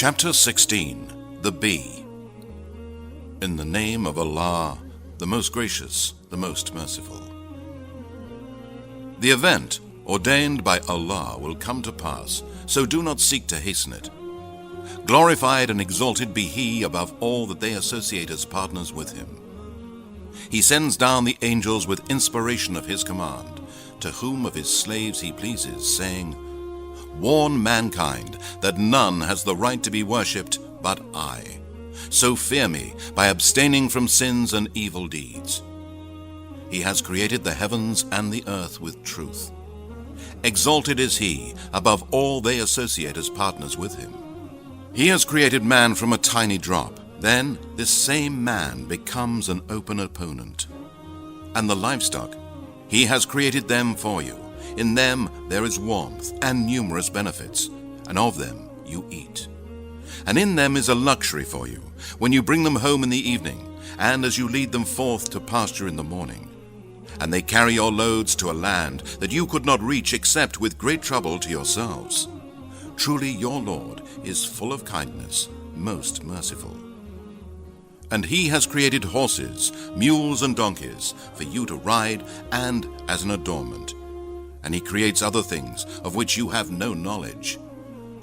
Chapter 16. The Bee. In the name of Allah, the most gracious, the most merciful. The event ordained by Allah will come to pass, so do not seek to hasten it. Glorified and exalted be He above all that they associate as partners with Him. He sends down the angels with inspiration of His command, to whom of His slaves He pleases, saying, "Warn mankind that none has the right to be worshipped but I. So fear me by abstaining from sins and evil deeds. He has created the heavens and the earth with truth. Exalted is He above all they associate as partners with Him. He has created man from a tiny drop. Then this same man becomes an open opponent. And the livestock, He has created them for you. In them there is warmth and numerous benefits, and of them you eat. And in them is a luxury for you, when you bring them home in the evening, and as you lead them forth to pasture in the morning. And they carry your loads to a land that you could not reach except with great trouble to yourselves. Truly your Lord is full of kindness, most merciful. And He has created horses, mules and donkeys for you to ride and as an adornment. And He creates other things of which you have no knowledge.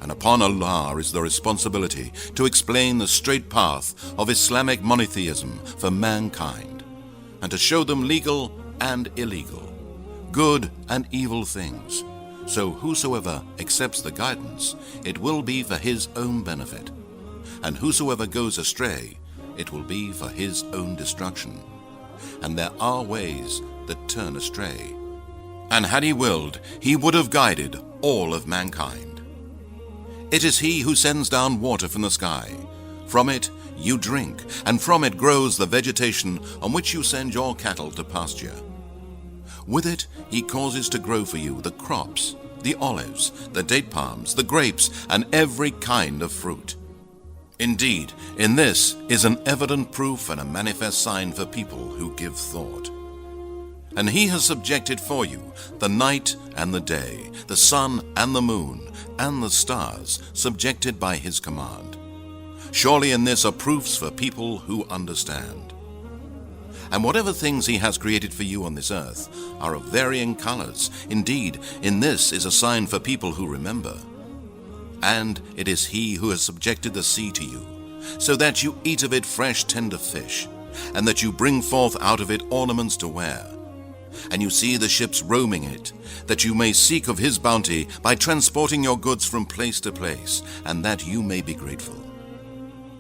And upon Allah is the responsibility to explain the straight path of Islamic monotheism for mankind, and to show them legal and illegal, good and evil things. So whosoever accepts the guidance, it will be for his own benefit. And whosoever goes astray, it will be for his own destruction. And there are ways that turn astray. And had He willed, He would have guided all of mankind. It is He who sends down water from the sky. From it you drink, and from it grows the vegetation on which you send your cattle to pasture. With it He causes to grow for you the crops, the olives, the date palms, the grapes, and every kind of fruit. Indeed, in this is an evident proof and a manifest sign for people who give thought. And He has subjected for you the night and the day, the sun and the moon, and the stars, subjected by His command. Surely in this are proofs for people who understand. And whatever things He has created for you on this earth are of varying colors. Indeed, in this is a sign for people who remember. And it is He who has subjected the sea to you, so that you eat of it fresh tender fish, and that you bring forth out of it ornaments to wear. And you see the ships roaming it, that you may seek of His bounty by transporting your goods from place to place, and that you may be grateful.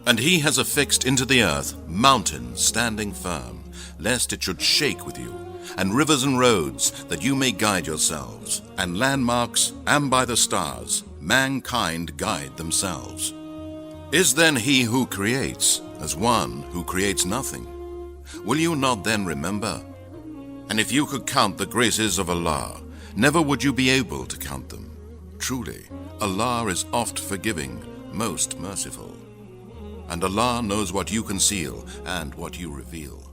And He has affixed into the earth mountains standing firm, lest it should shake with you, and rivers and roads, that you may guide yourselves, and landmarks, and by the stars mankind guide themselves. Is then He who creates as one who creates nothing? Will you not then remember? And if you could count the graces of Allah, never would you be able to count them. Truly, Allah is oft forgiving, most merciful. And Allah knows what you conceal and what you reveal.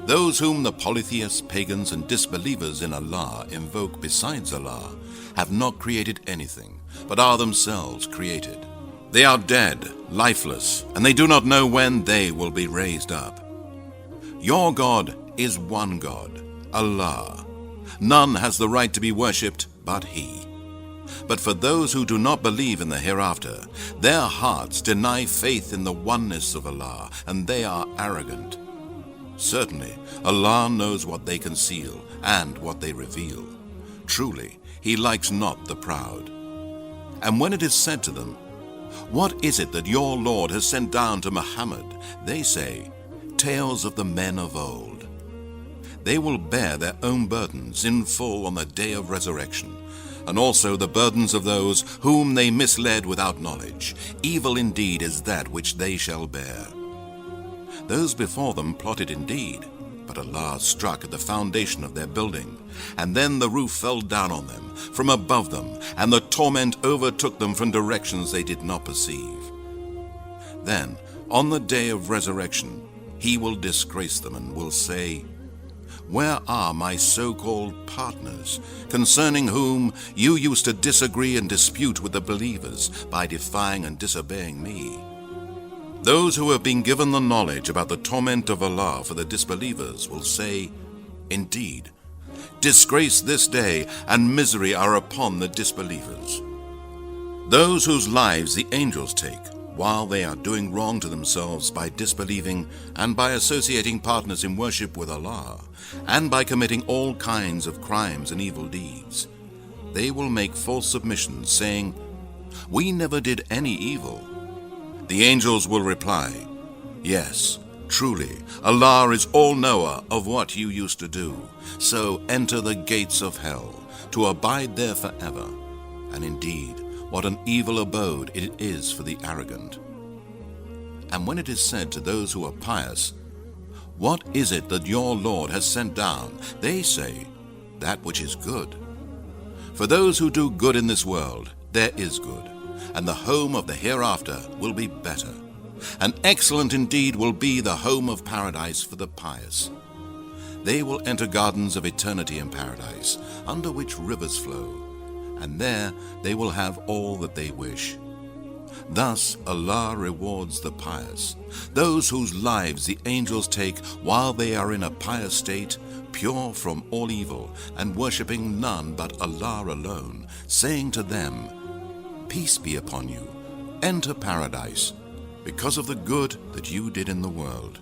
Those whom the polytheists, pagans, and disbelievers in Allah invoke besides Allah have not created anything, but are themselves created. They are dead, lifeless, and they do not know when they will be raised up. Your God is one God, Allah. None has the right to be worshipped but He. But for those who do not believe in the hereafter, their hearts deny faith in the oneness of Allah, and they are arrogant. Certainly, Allah knows what they conceal and what they reveal. Truly, He likes not the proud. And when it is said to them, "What is it that your Lord has sent down to Muhammad?" they say, "Tales of the men of old." They will bear their own burdens in full on the day of resurrection, and also the burdens of those whom they misled without knowledge. Evil indeed is that which they shall bear. Those before them plotted indeed, but Allah struck at the foundation of their building, and then the roof fell down on them from above them, and the torment overtook them from directions they did not perceive. Then, on the day of resurrection, He will disgrace them and will say, Where are my so-called partners, concerning whom you used to disagree and dispute with the believers by defying and disobeying me? Those who have been given the knowledge about the torment of Allah for the disbelievers will say, indeed, disgrace this day and misery are upon the disbelievers. Those whose lives the angels take, while they are doing wrong to themselves by disbelieving and by associating partners in worship with Allah, and by committing all kinds of crimes and evil deeds, they will make false submissions, saying, we never did any evil. The angels will reply, yes, truly, Allah is all-knower of what you used to do, so enter the gates of hell, to abide there forever. And indeed, what an evil abode it is for the arrogant. And when it is said to those who are pious, what is it that your Lord has sent down? They say, that which is good. For those who do good in this world, there is good, and the home of the hereafter will be better. And excellent indeed will be the home of paradise for the pious. They will enter gardens of eternity in paradise, under which rivers flow, and there they will have all that they wish. Thus Allah rewards the pious, those whose lives the angels take while they are in a pious state, pure from all evil, and worshipping none but Allah alone, saying to them, peace be upon you, enter paradise, because of the good that you did in the world.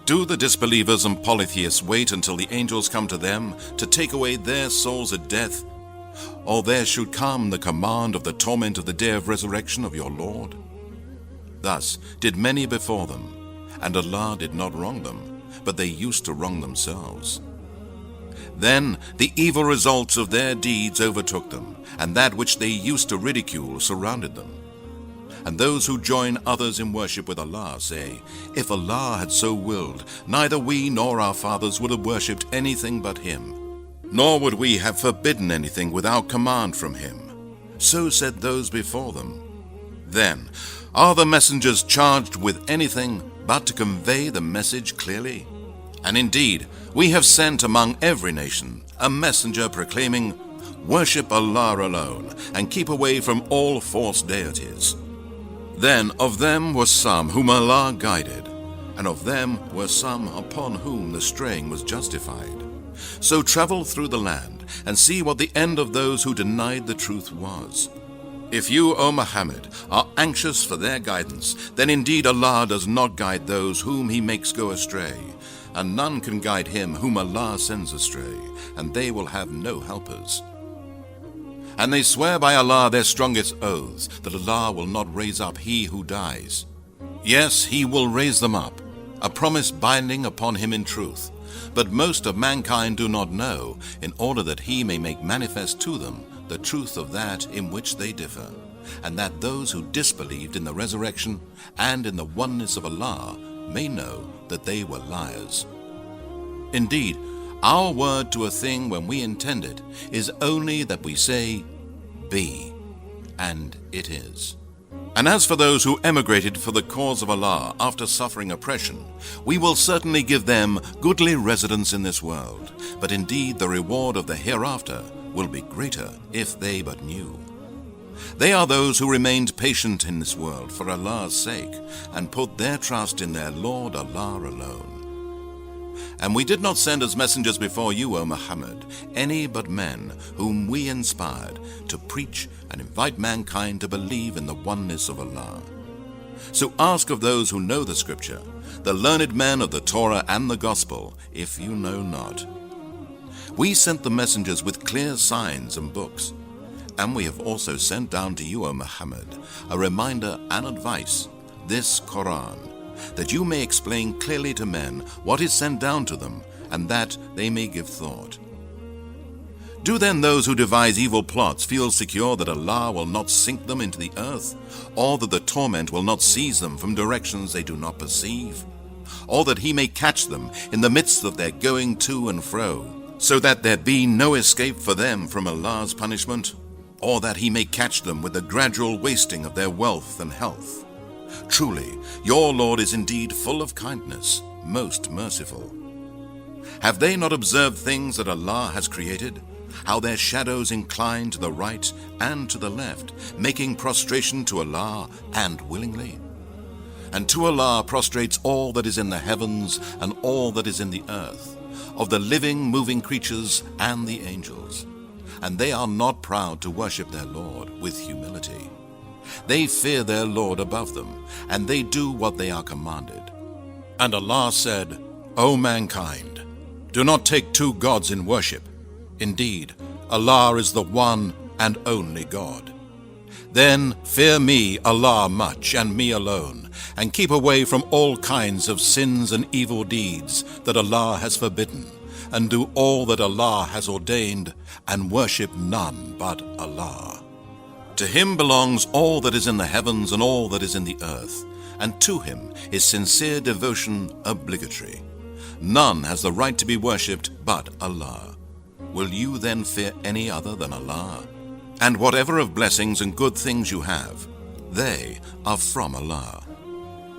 Do the disbelievers and polytheists wait until the angels come to them to take away their souls at death, or there should come the command of the torment of the day of resurrection of your Lord? Thus did many before them, and Allah did not wrong them, but they used to wrong themselves. Then the evil results of their deeds overtook them, and that which they used to ridicule surrounded them. And those who join others in worship with Allah say, if Allah had so willed, neither we nor our fathers would have worshipped anything but Him, nor would we have forbidden anything without command from Him. So said those before them. Then, are the messengers charged with anything but to convey the message clearly? And indeed, we have sent among every nation a messenger proclaiming, worship Allah alone, and keep away from all false deities. Then of them were some whom Allah guided, and of them were some upon whom the straying was justified. So travel through the land, and see what the end of those who denied the truth was. If you, O Muhammad, are anxious for their guidance, then indeed Allah does not guide those whom He makes go astray, and none can guide him whom Allah sends astray, and they will have no helpers. And they swear by Allah their strongest oaths, that Allah will not raise up he who dies. Yes, He will raise them up, a promise binding upon him in truth. But most of mankind do not know, in order that He may make manifest to them the truth of that in which they differ, and that those who disbelieved in the resurrection and in the oneness of Allah may know that they were liars. Indeed, our word to a thing when we intend it is only that we say, be, and it is. And as for those who emigrated for the cause of Allah after suffering oppression, we will certainly give them goodly residence in this world, but indeed the reward of the hereafter will be greater if they but knew. They are those who remained patient in this world for Allah's sake, and put their trust in their Lord Allah alone. And we did not send as messengers before you, O Muhammad, any but men whom we inspired to preach and invite mankind to believe in the oneness of Allah. So ask of those who know the Scripture, the learned men of the Torah and the Gospel, if you know not. We sent the messengers with clear signs and books, and we have also sent down to you, O Muhammad, a reminder and advice, this Quran, that you may explain clearly to men what is sent down to them, and that they may give thought. Do then those who devise evil plots feel secure that Allah will not sink them into the earth, or that the torment will not seize them from directions they do not perceive, or that He may catch them in the midst of their going to and fro, so that there be no escape for them from Allah's punishment, or that He may catch them with the gradual wasting of their wealth and health? Truly, your Lord is indeed full of kindness, most merciful. Have they not observed things that Allah has created? How their shadows incline to the right and to the left, making prostration to Allah and willingly? And to Allah prostrates all that is in the heavens and all that is in the earth, of the living, moving creatures and the angels. And they are not proud to worship their Lord with humility. They fear their Lord above them, and they do what they are commanded. And Allah said, O mankind, do not take two gods in worship. Indeed, Allah is the one and only God. Then fear me, Allah, much, and me alone, and keep away from all kinds of sins and evil deeds that Allah has forbidden, and do all that Allah has ordained, and worship none but Allah. To Him belongs all that is in the heavens and all that is in the earth, and to Him is sincere devotion obligatory. None has the right to be worshipped but Allah. Will you then fear any other than Allah? And whatever of blessings and good things you have, they are from Allah.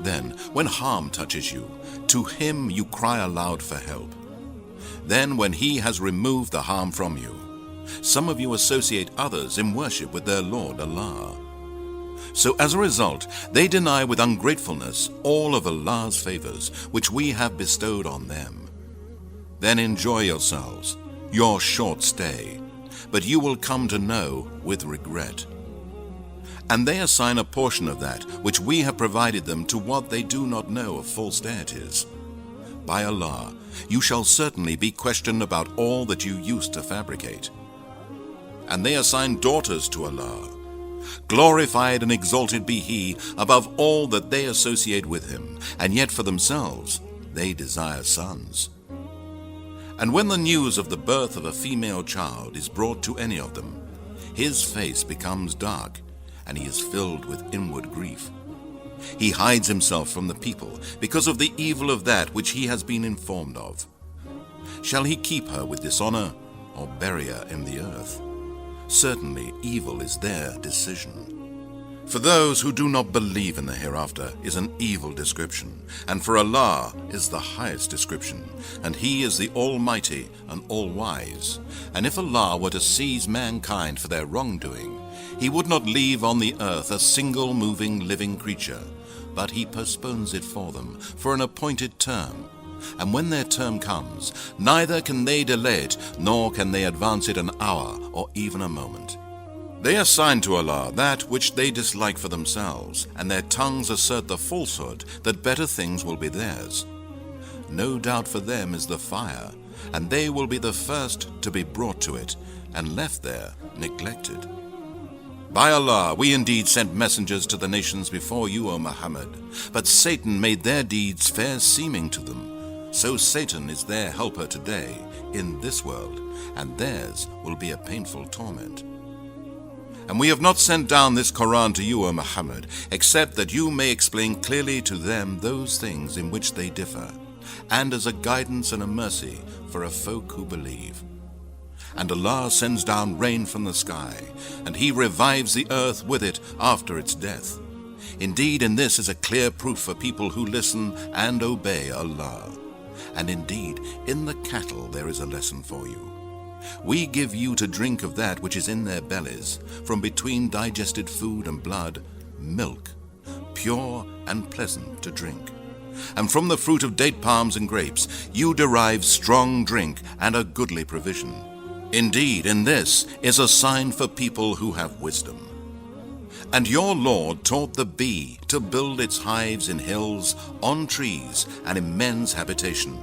Then, when harm touches you, to Him you cry aloud for help. Then, when He has removed the harm from you, some of you associate others in worship with their Lord Allah. So as a result, they deny with ungratefulness all of Allah's favors, which we have bestowed on them. Then enjoy yourselves, your short stay, but you will come to know with regret. And they assign a portion of that which we have provided them to what they do not know of false deities. By Allah, you shall certainly be questioned about all that you used to fabricate. And they assign daughters to Allah. Glorified and exalted be He above all that they associate with Him, and yet for themselves they desire sons. And when the news of the birth of a female child is brought to any of them, his face becomes dark, and he is filled with inward grief. He hides himself from the people because of the evil of that which he has been informed of. Shall he keep her with dishonor, or bury her in the earth? Certainly evil is their decision. For those who do not believe in the hereafter is an evil description, and for Allah is the highest description, and He is the Almighty and All-Wise. And if Allah were to seize mankind for their wrongdoing, He would not leave on the earth a single moving living creature, but He postpones it for them for an appointed term. And when their term comes, neither can they delay it, nor can they advance it an hour or even a moment. They assign to Allah that which they dislike for themselves, and their tongues assert the falsehood that better things will be theirs. No doubt for them is the fire, and they will be the first to be brought to it, and left there neglected. By Allah, we indeed sent messengers to the nations before you, O Muhammad, but Satan made their deeds fair seeming to them. So Satan is their helper today in this world, and theirs will be a painful torment. And we have not sent down this Quran to you, O Muhammad, except that you may explain clearly to them those things in which they differ, and as a guidance and a mercy for a folk who believe. And Allah sends down rain from the sky, and He revives the earth with it after its death. Indeed, in this is a clear proof for people who listen and obey Allah. And indeed, in the cattle there is a lesson for you. We give you to drink of that which is in their bellies, from between digested food and blood, milk, pure and pleasant to drink. And from the fruit of date palms and grapes you derive strong drink and a goodly provision. Indeed, in this is a sign for people who have wisdom. And your Lord taught the bee to build its hives in hills, on trees, and in men's habitation.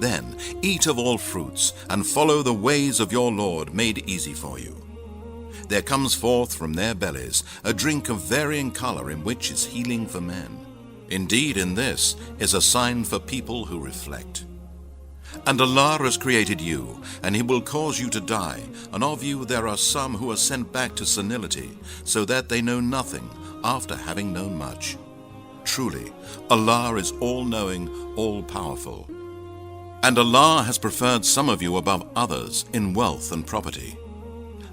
Then eat of all fruits, and follow the ways of your Lord made easy for you. There comes forth from their bellies a drink of varying color in which is healing for men. Indeed, in this is a sign for people who reflect. And Allah has created you, and He will cause you to die, and of you there are some who are sent back to senility, so that they know nothing after having known much. Truly, Allah is all-knowing, all-powerful. And Allah has preferred some of you above others in wealth and property.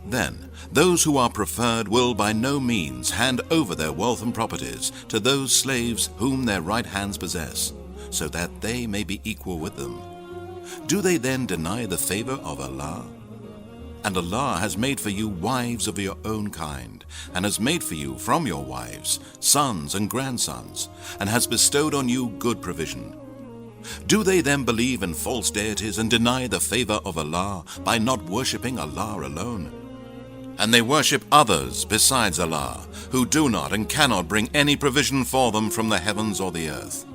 Then those who are preferred will by no means hand over their wealth and properties to those slaves whom their right hands possess, so that they may be equal with them. Do they then deny the favor of Allah? And Allah has made for you wives of your own kind, and has made for you from your wives sons and grandsons, and has bestowed on you good provision. Do they then believe in false deities and deny the favor of Allah by not worshipping Allah alone? And they worship others besides Allah, who do not and cannot bring any provision for them from the heavens or the earth.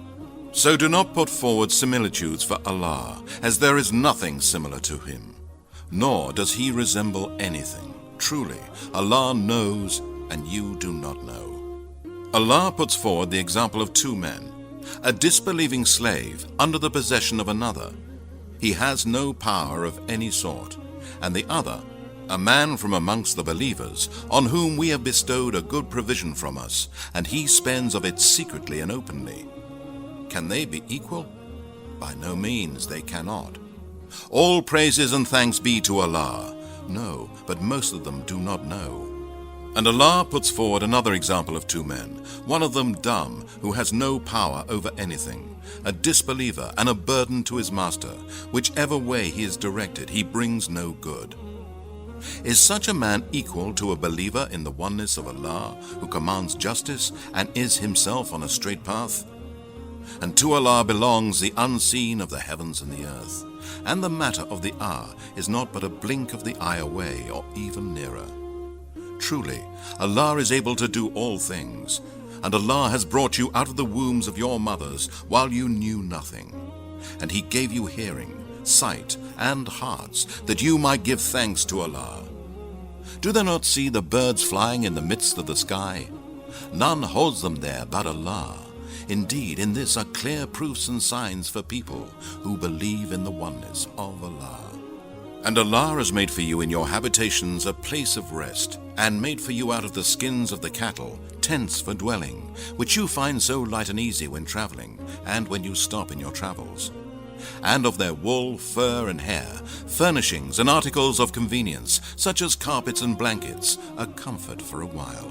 So do not put forward similitudes for Allah, as there is nothing similar to Him, nor does He resemble anything. Truly, Allah knows, and you do not know. Allah puts forward the example of two men, a disbelieving slave under the possession of another. He has no power of any sort, and the other, a man from amongst the believers, on whom we have bestowed a good provision from us, and he spends of it secretly and openly. Can they be equal? By no means, they cannot. All praises and thanks be to Allah. No, but most of them do not know. And Allah puts forward another example of two men, one of them dumb, who has no power over anything, a disbeliever and a burden to his master. Whichever way he is directed, he brings no good. Is such a man equal to a believer in the oneness of Allah, who commands justice and is himself on a straight path? And to Allah belongs the unseen of the heavens and the earth, and the matter of the hour is not but a blink of the eye away, or even nearer. Truly, Allah is able to do all things, and Allah has brought you out of the wombs of your mothers while you knew nothing. And He gave you hearing, sight, and hearts, that you might give thanks to Allah. Do they not see the birds flying in the midst of the sky? None holds them there but Allah. Indeed, in this are clear proofs and signs for people who believe in the oneness of Allah. And Allah has made for you in your habitations a place of rest, and made for you out of the skins of the cattle tents for dwelling, which you find so light and easy when traveling, and when you stop in your travels. And of their wool, fur, and hair, furnishings and articles of convenience, such as carpets and blankets, a comfort for a while.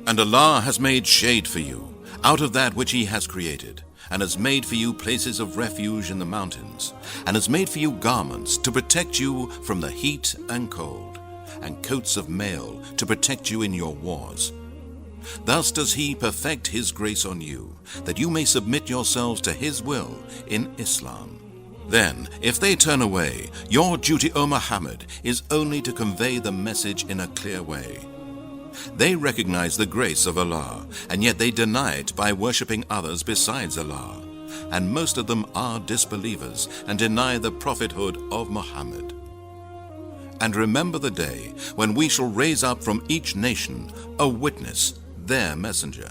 And Allah has made shade for you out of that which He has created, and has made for you places of refuge in the mountains, and has made for you garments to protect you from the heat and cold, and coats of mail to protect you in your wars. Thus does He perfect His grace on you, that you may submit yourselves to His will in Islam. Then, if they turn away, your duty, O Muhammad, is only to convey the message in a clear way. They recognize the grace of Allah, and yet they deny it by worshipping others besides Allah. And most of them are disbelievers and deny the prophethood of Muhammad. And remember the day when we shall raise up from each nation a witness, their messenger.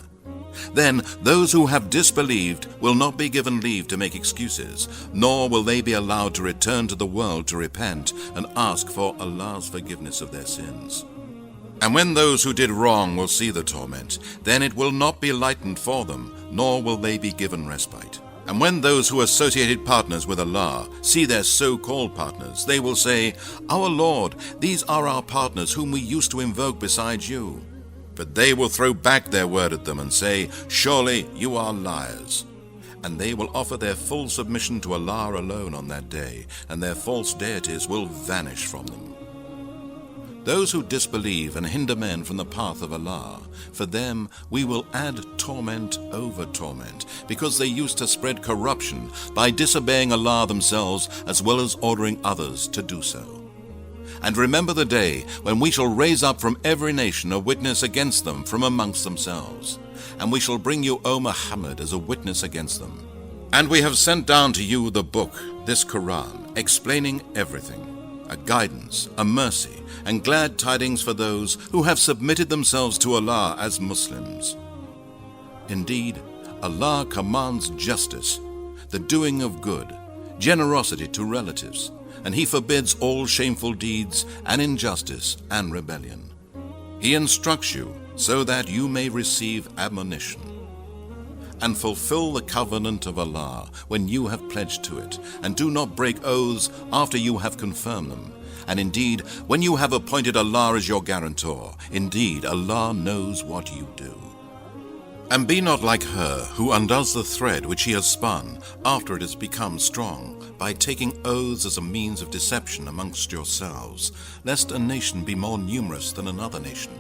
Then those who have disbelieved will not be given leave to make excuses, nor will they be allowed to return to the world to repent and ask for Allah's forgiveness of their sins. And when those who did wrong will see the torment, then it will not be lightened for them, nor will they be given respite. And when those who associated partners with Allah see their so-called partners, they will say, Our Lord, these are our partners whom we used to invoke besides you. But they will throw back their word at them and say, Surely you are liars. And they will offer their full submission to Allah alone on that day, and their false deities will vanish from them. Those who disbelieve and hinder men from the path of Allah, for them we will add torment over torment, because they used to spread corruption by disobeying Allah themselves, as well as ordering others to do so. And remember the day when we shall raise up from every nation a witness against them from amongst themselves, and we shall bring you, O Muhammad, as a witness against them. And we have sent down to you the book, this Quran, explaining everything, a guidance, a mercy, and glad tidings for those who have submitted themselves to Allah as Muslims. Indeed, Allah commands justice, the doing of good, generosity to relatives, and He forbids all shameful deeds and injustice and rebellion. He instructs you so that you may receive admonition, and fulfill the covenant of Allah when you have pledged to it, and do not break oaths after you have confirmed them. And indeed, when you have appointed Allah as your guarantor, indeed Allah knows what you do. And be not like her who undoes the thread which she has spun after it has become strong, by taking oaths as a means of deception amongst yourselves, lest a nation be more numerous than another nation.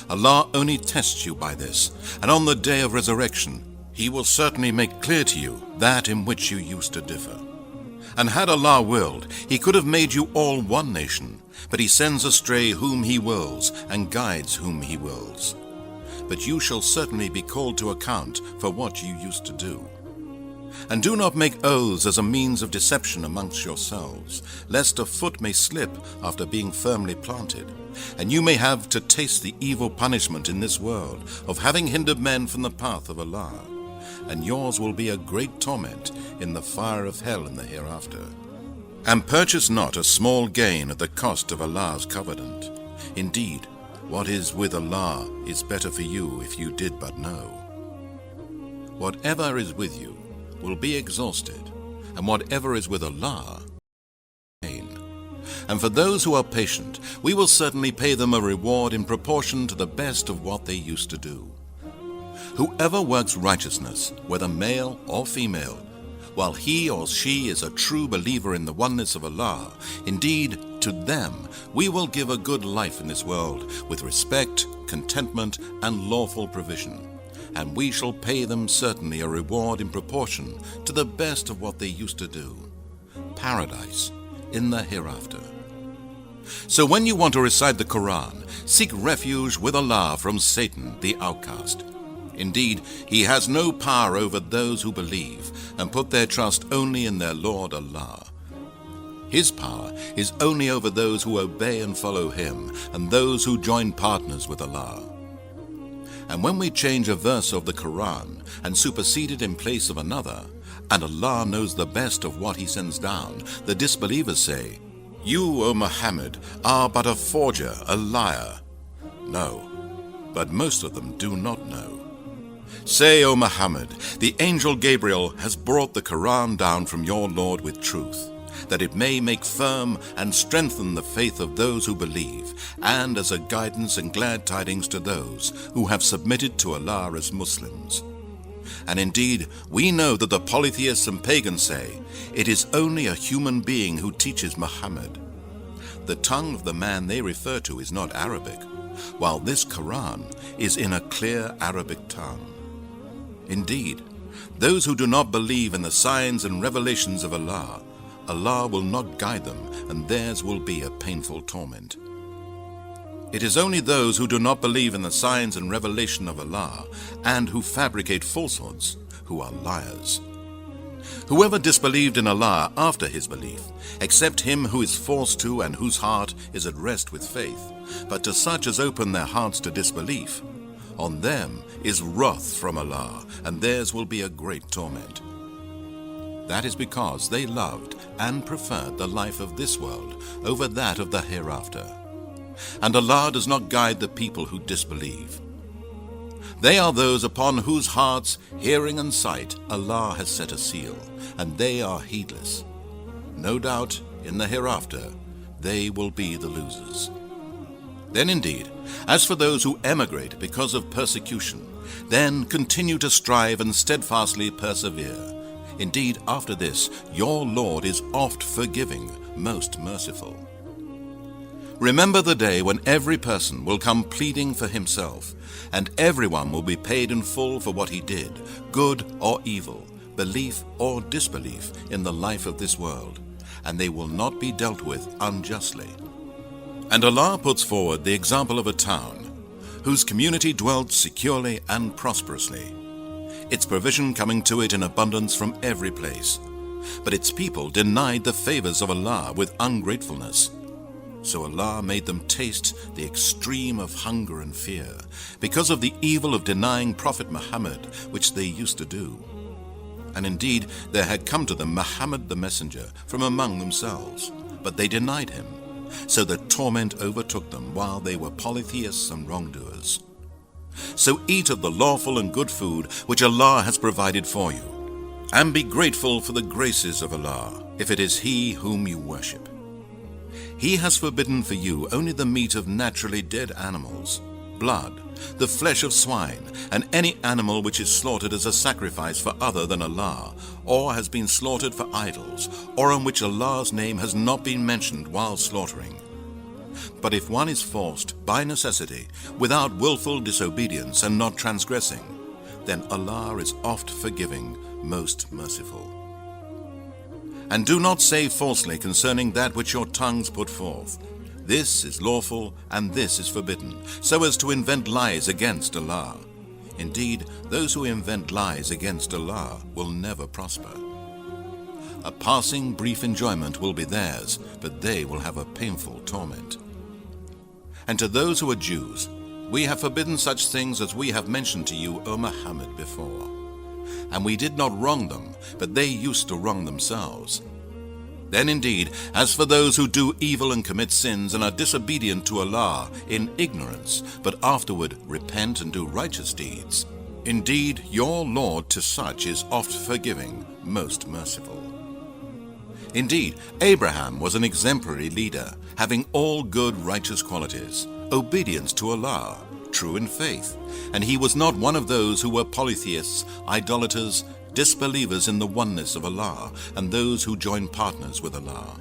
Allah only tests you by this, and on the day of resurrection He will certainly make clear to you that in which you used to differ. And had Allah willed, He could have made you all one nation, but He sends astray whom He wills and guides whom He wills. But you shall certainly be called to account for what you used to do. And do not make oaths as a means of deception amongst yourselves, lest a foot may slip after being firmly planted, and you may have to taste the evil punishment in this world of having hindered men from the path of Allah, and yours will be a great torment in the fire of hell in the hereafter. And purchase not a small gain at the cost of Allah's covenant. Indeed, what is with Allah is better for you if you did but know. Whatever is with you will be exhausted, and whatever is with Allah, gain. And for those who are patient, we will certainly pay them a reward in proportion to the best of what they used to do. Whoever works righteousness, whether male or female, while he or she is a true believer in the oneness of Allah, indeed, to them we will give a good life in this world, with respect, contentment, and lawful provision. And we shall pay them certainly a reward in proportion to the best of what they used to do. Paradise in the hereafter. So when you want to recite the Quran, seek refuge with Allah from Satan, the outcast. Indeed, he has no power over those who believe and put their trust only in their Lord Allah. His power is only over those who obey and follow Him, and those who join partners with Allah. And when we change a verse of the Quran and supersede it in place of another, and Allah knows the best of what He sends down, the disbelievers say, "You, O Muhammad, are but a forger, a liar." No, but most of them do not know. Say, O Muhammad, the angel Gabriel has brought the Quran down from your Lord with truth, that it may make firm and strengthen the faith of those who believe, and as a guidance and glad tidings to those who have submitted to Allah as Muslims. And indeed, we know that the polytheists and pagans say, it is only a human being who teaches Muhammad. The tongue of the man they refer to is not Arabic, while this Quran is in a clear Arabic tongue. Indeed, those who do not believe in the signs and revelations of Allah, Allah will not guide them, and theirs will be a painful torment. It is only those who do not believe in the signs and revelation of Allah, and who fabricate falsehoods, who are liars. Whoever disbelieved in Allah after his belief, except him who is forced to and whose heart is at rest with faith, but to such as open their hearts to disbelief, on them is wrath from Allah, and theirs will be a great torment. That is because they loved and preferred the life of this world over that of the hereafter. And Allah does not guide the people who disbelieve. They are those upon whose hearts, hearing and sight, Allah has set a seal, and they are heedless. No doubt, in the hereafter, they will be the losers. Then indeed, as for those who emigrate because of persecution, then continue to strive and steadfastly persevere. Indeed, after this, your Lord is oft forgiving, most merciful. Remember the day when every person will come pleading for himself, and everyone will be paid in full for what he did, good or evil, belief or disbelief in the life of this world, and they will not be dealt with unjustly. And Allah puts forward the example of a town, whose community dwelt securely and prosperously, its provision coming to it in abundance from every place. But its people denied the favors of Allah with ungratefulness. So Allah made them taste the extreme of hunger and fear, because of the evil of denying Prophet Muhammad, which they used to do. And indeed, there had come to them Muhammad the messenger from among themselves, but they denied him. So that torment overtook them while they were polytheists and wrongdoers. So eat of the lawful and good food which Allah has provided for you, and be grateful for the graces of Allah, if it is He whom you worship. He has forbidden for you only the meat of naturally dead animals, blood, the flesh of swine, and any animal which is slaughtered as a sacrifice for other than Allah, or has been slaughtered for idols, or on which Allah's name has not been mentioned while slaughtering. But if one is forced by necessity, without willful disobedience and not transgressing, then Allah is oft forgiving, most merciful. And do not say falsely concerning that which your tongues put forth. This is lawful and this is forbidden, so as to invent lies against Allah. Indeed, those who invent lies against Allah will never prosper. A passing brief enjoyment will be theirs, but they will have a painful torment. And to those who are Jews, we have forbidden such things as we have mentioned to you, O Muhammad, before. And we did not wrong them, but they used to wrong themselves. Then indeed, as for those who do evil and commit sins and are disobedient to Allah in ignorance, but afterward repent and do righteous deeds, indeed your Lord to such is oft forgiving, most merciful. Indeed, Abraham was an exemplary leader, having all good righteous qualities, obedience to Allah, true in faith, and he was not one of those who were polytheists, idolaters, disbelievers in the oneness of Allah, and those who join partners with Allah.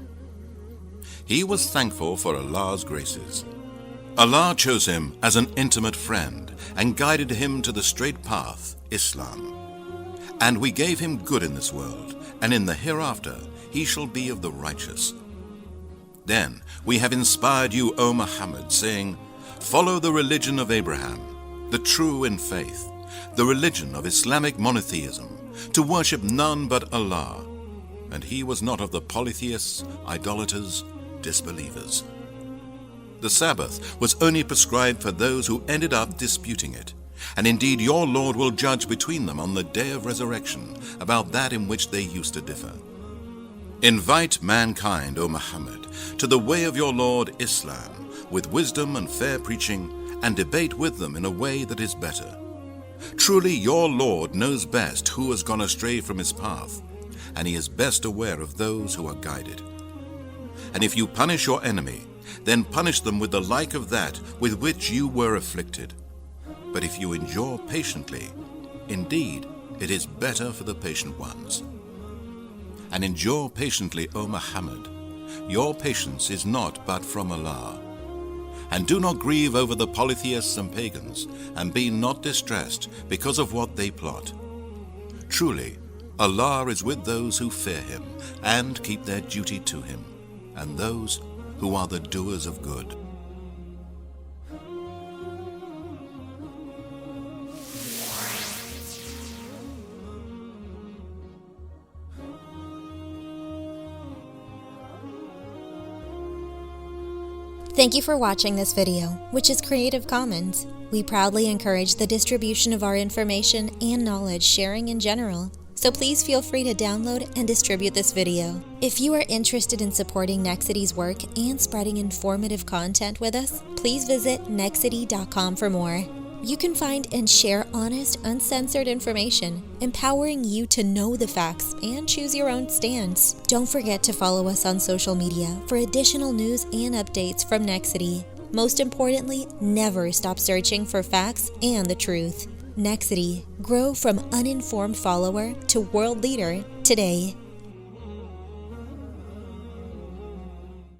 He was thankful for Allah's graces. Allah chose him as an intimate friend and guided him to the straight path, Islam. And we gave him good in this world, and in the hereafter he shall be of the righteous. Then we have inspired you, O Muhammad, saying, follow the religion of Abraham, the true in faith, the religion of Islamic monotheism, to worship none but Allah, and he was not of the polytheists, idolaters, disbelievers. The Sabbath was only prescribed for those who ended up disputing it, and indeed your Lord will judge between them on the day of resurrection about that in which they used to differ. Invite mankind, O Muhammad, to the way of your Lord Islam, with wisdom and fair preaching, and debate with them in a way that is better. Truly your Lord knows best who has gone astray from his path, and he is best aware of those who are guided. And if you punish your enemy, then punish them with the like of that with which you were afflicted. But if you endure patiently, indeed it is better for the patient ones. And endure patiently, O Muhammad. Your patience is not but from Allah. And do not grieve over the polytheists and pagans, and be not distressed because of what they plot. Truly, Allah is with those who fear him and keep their duty to him, and those who are the doers of good. Thank you for watching this video, which is Creative Commons. We proudly encourage the distribution of our information and knowledge sharing in general, so please feel free to download and distribute this video. If you are interested in supporting Nexity's work and spreading informative content with us, please visit nexity.com for more. You can find and share honest, uncensored information, empowering you to know the facts and choose your own stance. Don't forget to follow us on social media for additional news and updates from Nexity. Most importantly, never stop searching for facts and the truth. Nexity, grow from uninformed follower to world leader today.